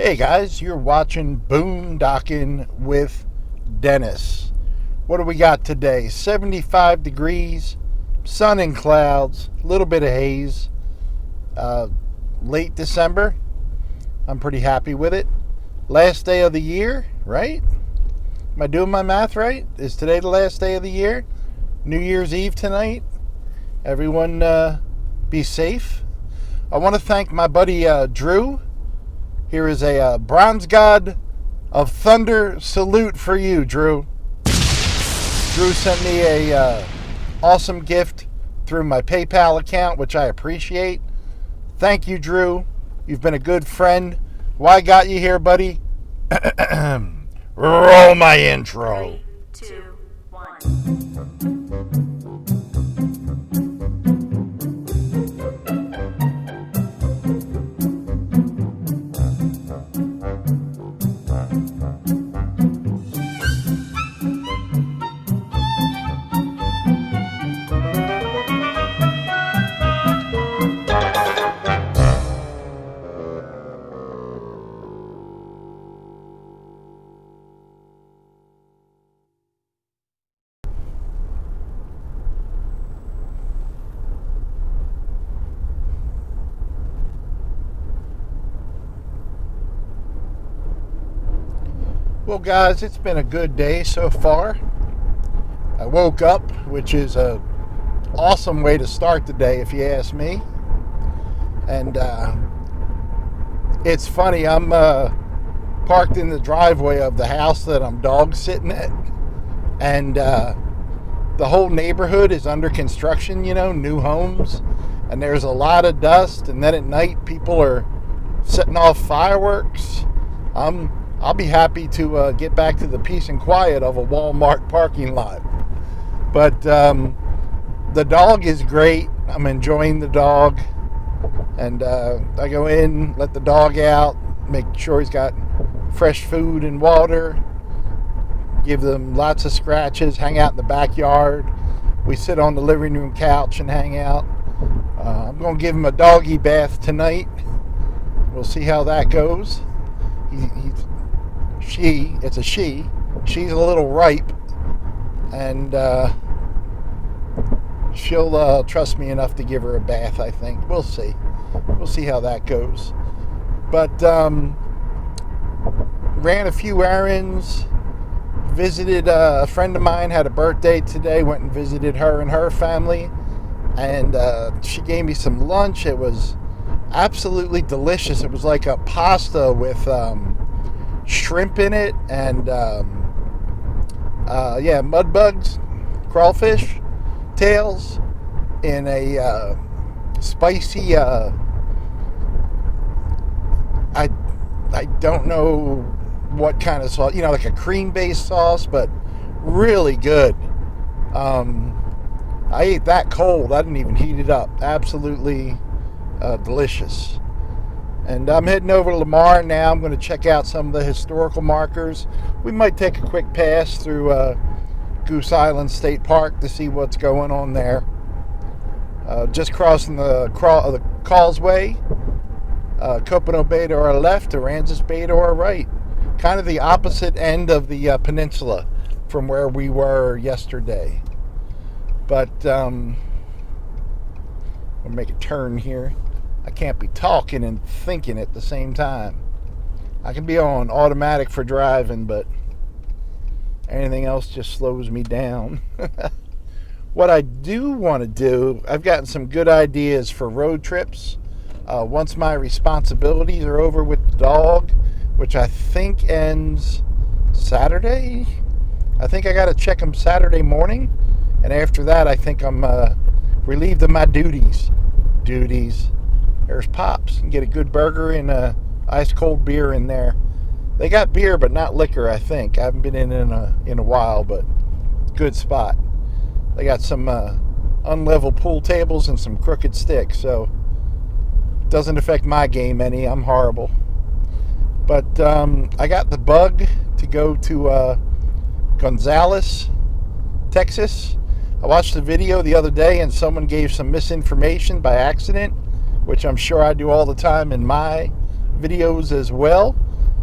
Hey guys, you're watching Boondocking with Dennis. What do we got today? 75 degrees, sun and clouds, a little bit of haze. Late December. I'm pretty happy with it. Last day of the year, right? Am I doing my math right? Is today the last day of the year? New Year's Eve tonight. Everyone be safe. I want to thank my buddy Drew. Here is a bronze god of thunder salute for you, Drew. Drew sent me a awesome gift through my PayPal account, which I appreciate. Thank you, Drew. You've been a good friend. Why got you here, buddy? Roll my intro. 3, 2, 1. Well, guys, it's been a good day so far. I woke up, which is an awesome way to start the day, if you ask me. And it's funny, I'm parked in the driveway of the house that I'm dog sitting at. And the whole neighborhood is under construction, new homes. And there's a lot of dust. And then at night, people are setting off fireworks. I'll be happy to get back to the peace and quiet of a Walmart parking lot. But the dog is great. I'm enjoying the dog. And I go in, let the dog out, make sure he's got fresh food and water, give them lots of scratches, hang out in the backyard. We sit on the living room couch and hang out. I'm going to give him a doggy bath tonight. We'll see how that goes. It's a she. She's a little ripe, and she'll trust me enough to give her a bath, I think. We'll see. We'll see how that goes. But ran a few errands, visited a friend of mine, had a birthday today, went and visited her and her family, and she gave me some lunch. It was absolutely delicious. It was like a pasta with shrimp in it, and mud bugs, crawfish tails in a spicy I don't know what kind of sauce, like a cream based sauce, but really good. I ate that cold. I didn't even heat it up. Absolutely delicious. And I'm heading over to Lamar now. I'm going to check out some of the historical markers. We might take a quick pass through Goose Island State Park to see what's going on there. Just crossing the causeway. Copano Bay to our left, Aransas Bay to our right. Kind of the opposite end of the peninsula from where we were yesterday. But we'll make a turn here. I can't be talking and thinking at the same time. I can be on automatic for driving, but anything else just slows me down. What I do want to do, I've gotten some good ideas for road trips. Once my responsibilities are over with the dog, which I think ends Saturday. I think I got to check him Saturday morning. And after that, I think I'm relieved of my duties. There's Pops. You can get a good burger and a ice cold beer in there. They got beer, but not liquor, I think. I haven't been in a while, but good spot. They got some unlevel pool tables and some crooked sticks, so it doesn't affect my game any. I'm horrible. But I got the bug to go to Gonzales, Texas. I watched the video the other day and someone gave some misinformation by accident, which I'm sure I do all the time in my videos as well.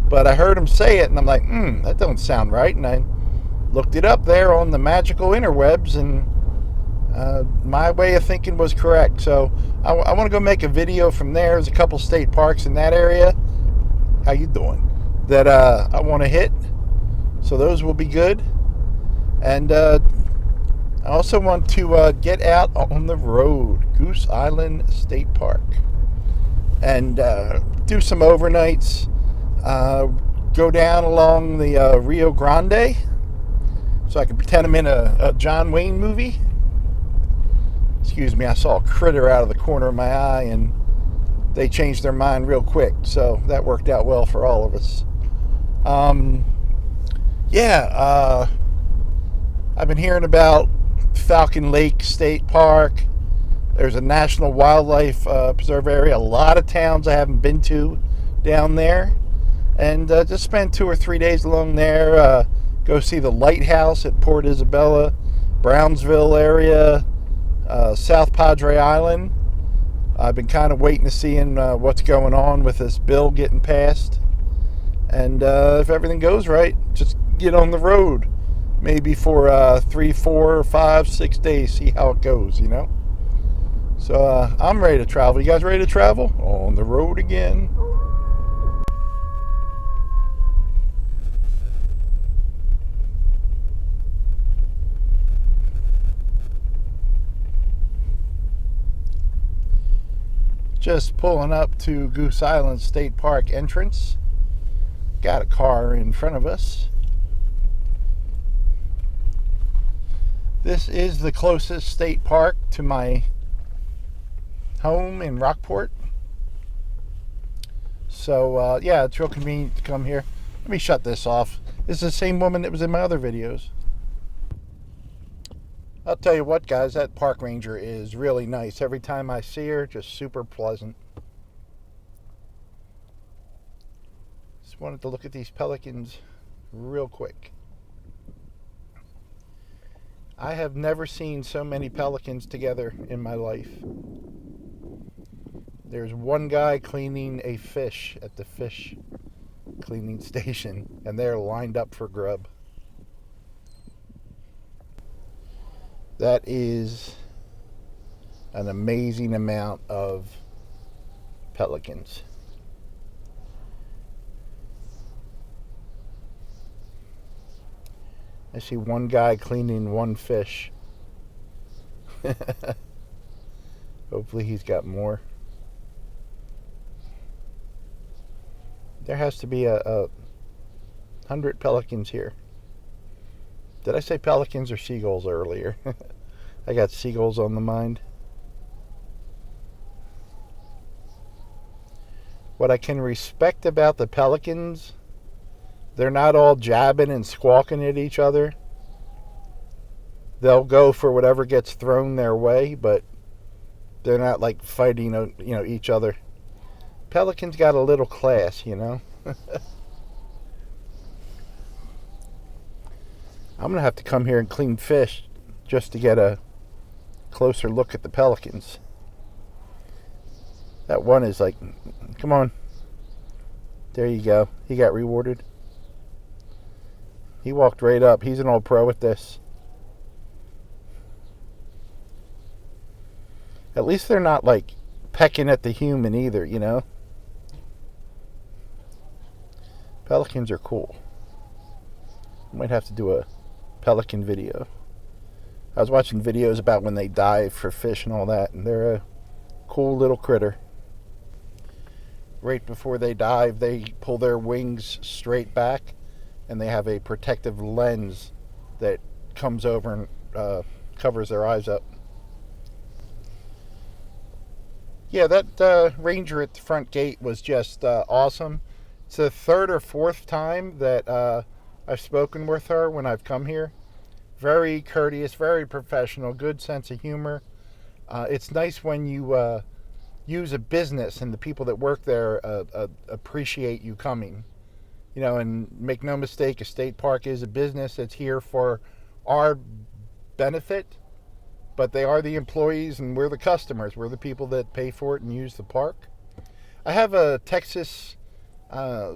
But I heard him say it, and I'm like, that don't sound right. And I looked it up there on the magical interwebs, and my way of thinking was correct. So I want to go make a video from there. There's a couple state parks in that area. How you doing? That I want to hit. So those will be good. And I also want to get out on the road, Goose Island State Park, and do some overnights. Go down along the Rio Grande, so I can pretend I'm in a John Wayne movie. Excuse me, I saw a critter out of the corner of my eye, and they changed their mind real quick, so that worked out well for all of us. I've been hearing about Falcon Lake State Park. There's a National Wildlife Preserve area. A lot of towns I haven't been to down there. And just spend 2 or 3 days along there. Go see the lighthouse at Port Isabella, Brownsville area, South Padre Island. I've been kind of waiting to see what's going on with this bill getting passed. And if everything goes right, just get on the road. Maybe for 3, 4, 5, 6 days. See how it goes, So I'm ready to travel. You guys ready to travel? On the road again. Just pulling up to Goose Island State Park entrance. Got a car in front of us. This is the closest state park to my home in Rockport. So, it's real convenient to come here. Let me shut this off. This is the same woman that was in my other videos. I'll tell you what, guys, that park ranger is really nice. Every time I see her, just super pleasant. Just wanted to look at these pelicans real quick. I have never seen so many pelicans together in my life. There's one guy cleaning a fish at the fish cleaning station, and they're lined up for grub. That is an amazing amount of pelicans. I see one guy cleaning one fish. Hopefully he's got more. There has to be a 100 pelicans here. Did I say pelicans or seagulls earlier? I got seagulls on the mind. What I can respect about the pelicans, they're not all jabbing and squawking at each other. They'll go for whatever gets thrown their way, but they're not like fighting, each other. Pelicans got a little class, I'm going to have to come here and clean fish just to get a closer look at the pelicans. That one is like, come on. There you go. He got rewarded. He walked right up. He's an old pro at this. At least they're not like pecking at the human either, Pelicans are cool. I might have to do a pelican video. I was watching videos about when they dive for fish and all that, and they're a cool little critter. Right before they dive, they pull their wings straight back, and they have a protective lens that comes over and covers their eyes up. Yeah, that ranger at the front gate was just awesome. It's the 3rd or 4th time that I've spoken with her when I've come here. Very courteous, very professional, good sense of humor. It's nice when you use a business and the people that work there appreciate you coming. And make no mistake, a state park is a business that's here for our benefit, but they are the employees and we're the customers. We're the people that pay for it and use the park. I have a Texas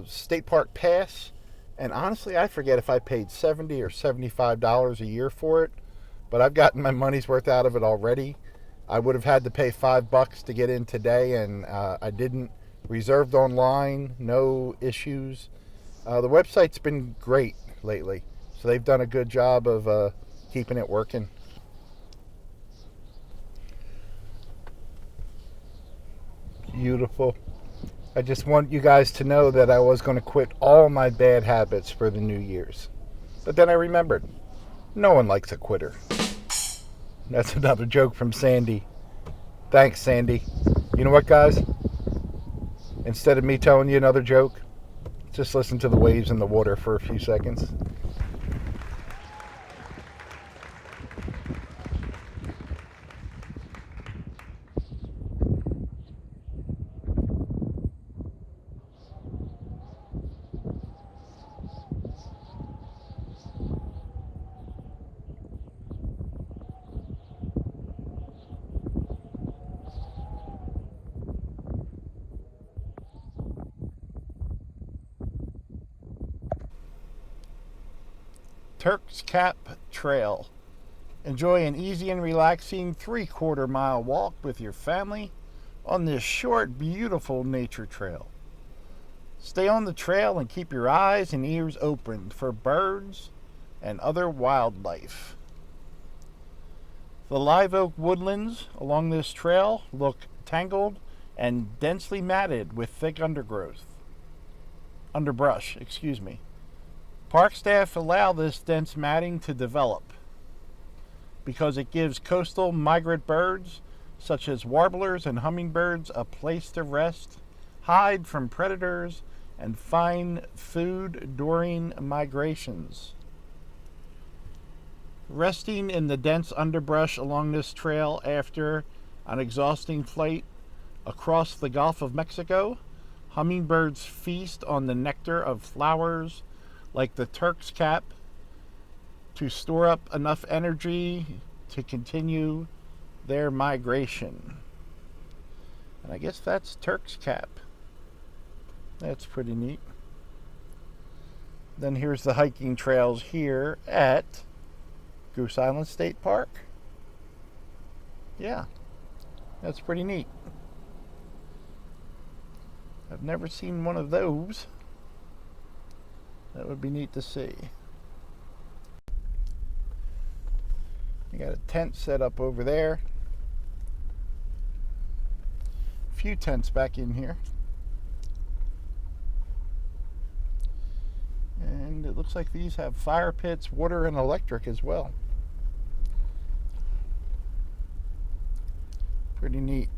state park pass. And honestly, I forget if I paid $70 or $75 a year for it, but I've gotten my money's worth out of it already. I would have had to pay $5 to get in today, and I didn't. Reserved online, no issues. The website's been great lately, so they've done a good job of keeping it working. Beautiful. I just want you guys to know that I was going to quit all my bad habits for the New Year's. But then I remembered, no one likes a quitter. That's another joke from Sandy. Thanks, Sandy. You know what, guys? Instead of me telling you another joke, just listen to the waves in the water for a few seconds. Turk's Cap Trail. Enjoy an easy and relaxing 3/4 mile walk with your family on this short, beautiful nature trail. Stay on the trail and keep your eyes and ears open for birds and other wildlife. The live oak woodlands along this trail look tangled and densely matted with thick underbrush. Park staff allow this dense matting to develop because it gives coastal migrant birds such as warblers and hummingbirds a place to rest, hide from predators, and find food during migrations. Resting in the dense underbrush along this trail after an exhausting flight across the Gulf of Mexico, hummingbirds feast on the nectar of flowers like the Turk's Cap to store up enough energy to continue their migration. And I guess that's Turk's Cap. That's pretty neat. Then here's the hiking trails here at Goose Island State Park. Yeah, that's pretty neat. I've never seen one of those. That would be neat to see. You got a tent set up over there. A few tents back in here. And it looks like these have fire pits, water, and electric as well. Pretty neat.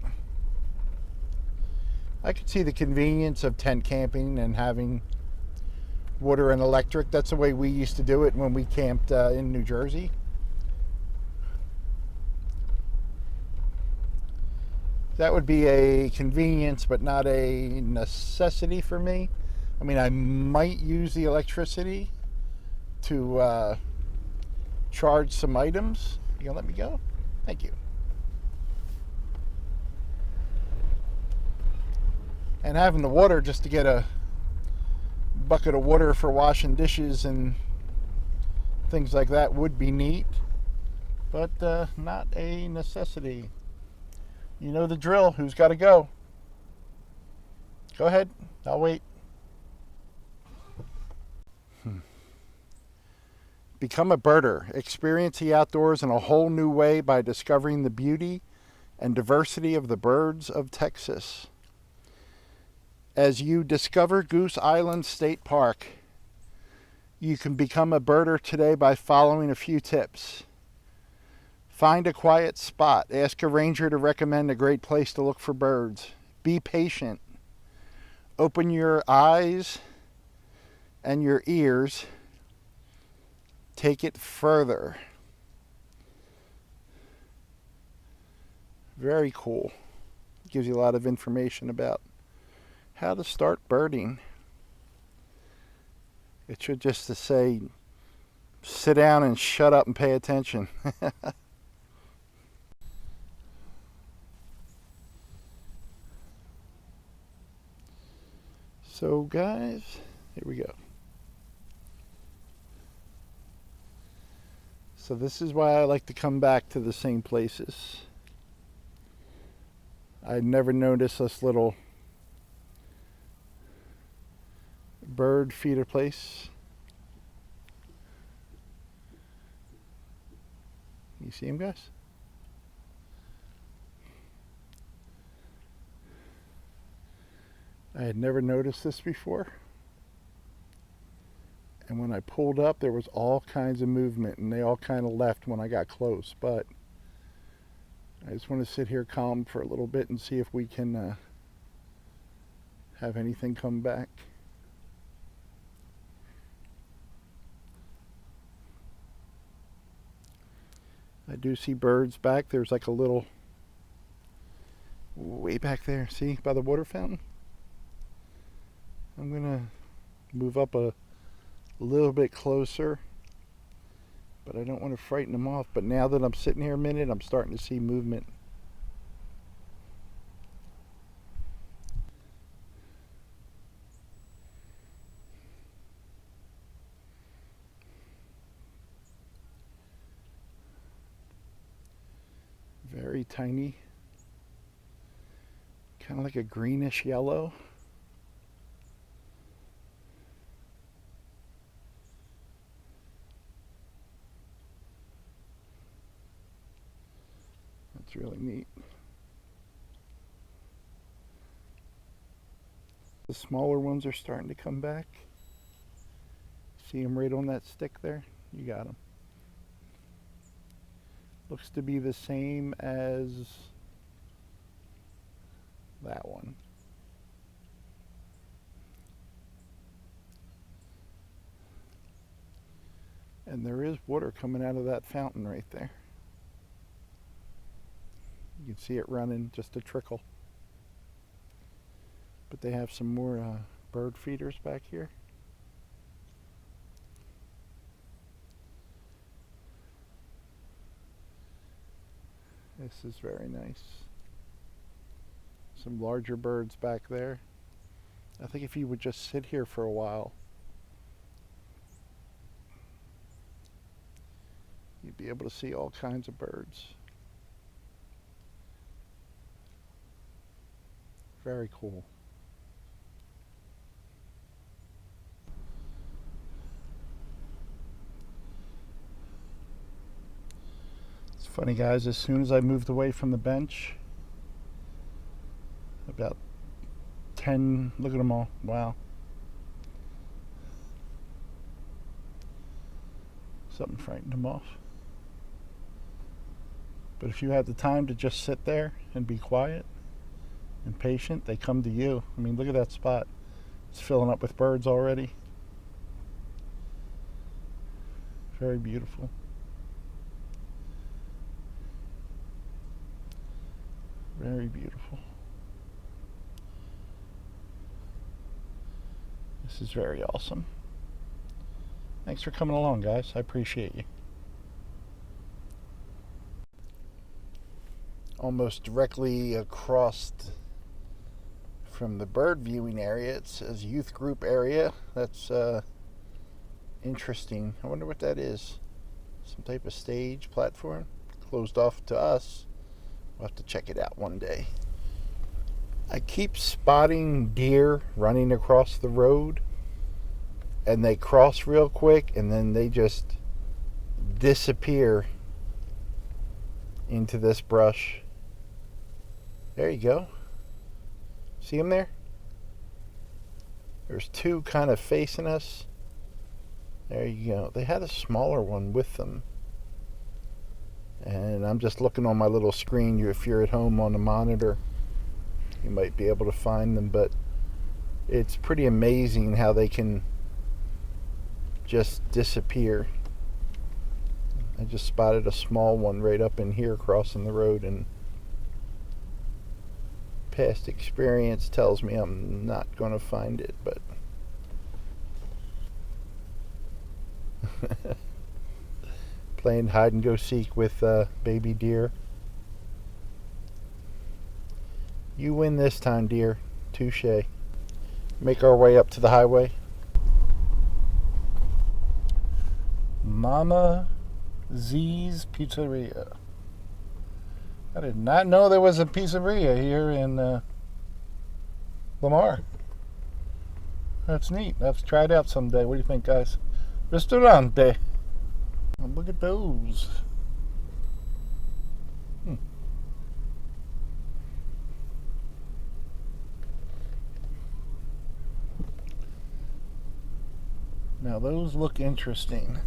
I could see the convenience of tent camping and having water and electric. That's the way we used to do it when we camped in New Jersey. That would be a convenience, but not a necessity for me. I mean, I might use the electricity to charge some items. You gonna let me go? Thank you. And having the water just to get a bucket of water for washing dishes and things like that would be neat, but not a necessity. You know the drill. Who's got to go? Go ahead. I'll wait. Become a birder. Experience the outdoors in a whole new way by discovering the beauty and diversity of the birds of Texas. As you discover Goose Island State Park, you can become a birder today by following a few tips. Find a quiet spot. Ask a ranger to recommend a great place to look for birds. Be patient. Open your eyes and your ears. Take it further. Very cool. Gives you a lot of information about how to start birding. It should just say, sit down and shut up and pay attention. So guys, here we go. So this is why I like to come back to the same places. I never noticed this little bird feeder place. You see him, guys? I had never noticed this before. And when I pulled up, there was all kinds of movement, and they all kind of left when I got close. But I just want to sit here calm for a little bit and see if we can have anything come back. I do see birds back. There's like a little way back there, see, by the water fountain. I'm gonna move up a little bit closer, but I don't want to frighten them off. But now that I'm sitting here a minute, I'm starting to see movement. Very tiny, kind of like a greenish yellow. That's really neat. The smaller ones are starting to come back. See them right on that stick there? You got them. Looks to be the same as that one. And there is water coming out of that fountain right there. You can see it running, just a trickle. But they have some more bird feeders back here. This is very nice. Some larger birds back there. I think if you would just sit here for a while, you'd be able to see all kinds of birds. Very cool. It's funny, guys, as soon as I moved away from the bench, about 10, look at them all, wow. Something frightened them off. But if you have the time to just sit there and be quiet and patient, they come to you. I mean, look at that spot. It's filling up with birds already. Very beautiful. Very beautiful. This is very awesome. Thanks for coming along, guys. I appreciate you. Almost directly across from the bird viewing area, it says youth group area. That's interesting. I wonder what that is. Some type of stage platform closed off to us. We'll have to check it out one day. I keep spotting deer running across the road, and they cross real quick and then they just disappear into this brush. There you go. See them there? There's two kind of facing us. There you go. They had a smaller one with them. And I'm just looking on my little screen. If you're at home on the monitor, you might be able to find them. But it's pretty amazing how they can just disappear. I just spotted a small one right up in here crossing the road, and past experience tells me I'm not going to find it, but playing hide and go seek with baby deer. You win this time, dear. Touche. make our way up to the highway. Mama Z's Pizzeria. I did not know there was a pizzeria here in Lamar. That's neat. I'll have to try it out someday. What do you think, guys? Ristorante. Oh, look at those. Now those look interesting.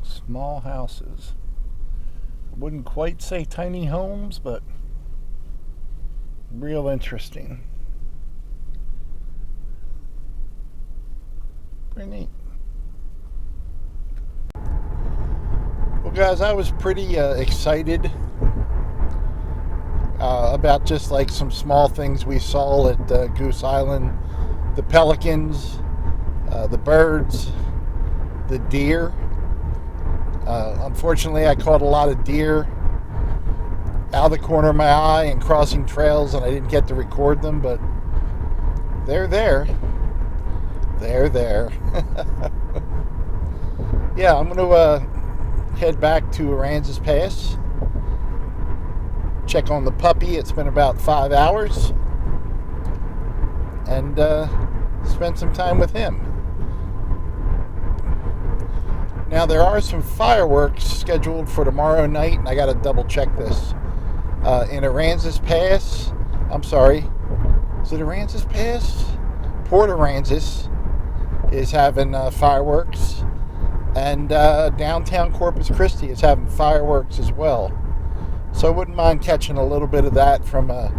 Small houses. I wouldn't quite say tiny homes, but real interesting. Pretty neat. Well, guys, I was pretty excited about just like some small things we saw at Goose Island. The pelicans, the birds, the deer. Unfortunately, I caught a lot of deer out of the corner of my eye and crossing trails, and I didn't get to record them, but they're there. They're there. Yeah, I'm going to head back to Aransas Pass, check on the puppy. It's been about 5 hours, and spend some time with him. Now, there are some fireworks scheduled for tomorrow night, and I got to double check this. In Aransas Pass, I'm sorry, is it Aransas Pass? Port Aransas is having fireworks, and downtown Corpus Christi is having fireworks as well. So I wouldn't mind catching a little bit of that from a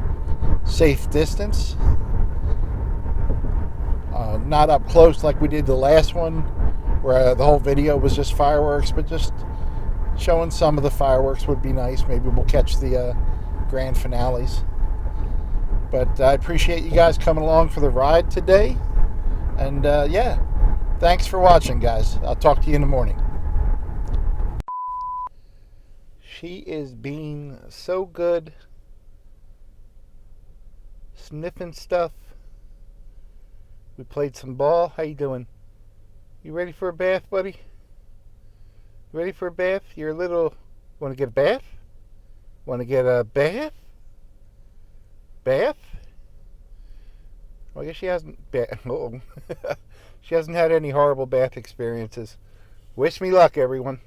safe distance. Not up close like we did the last one, where the whole video was just fireworks, but just showing some of the fireworks would be nice. Maybe we'll catch the grand finales. But I appreciate you guys coming along for the ride today. And yeah, thanks for watching, guys. I'll talk to you in the morning. She is being so good, sniffing stuff. We played some ball. How you doing? You ready for a bath, buddy? Ready for a bath? You're a little... Want to get a bath? Want to get a bath? Bath? Well, I guess she hasn't... she hasn't had any horrible bath experiences. Wish me luck, everyone.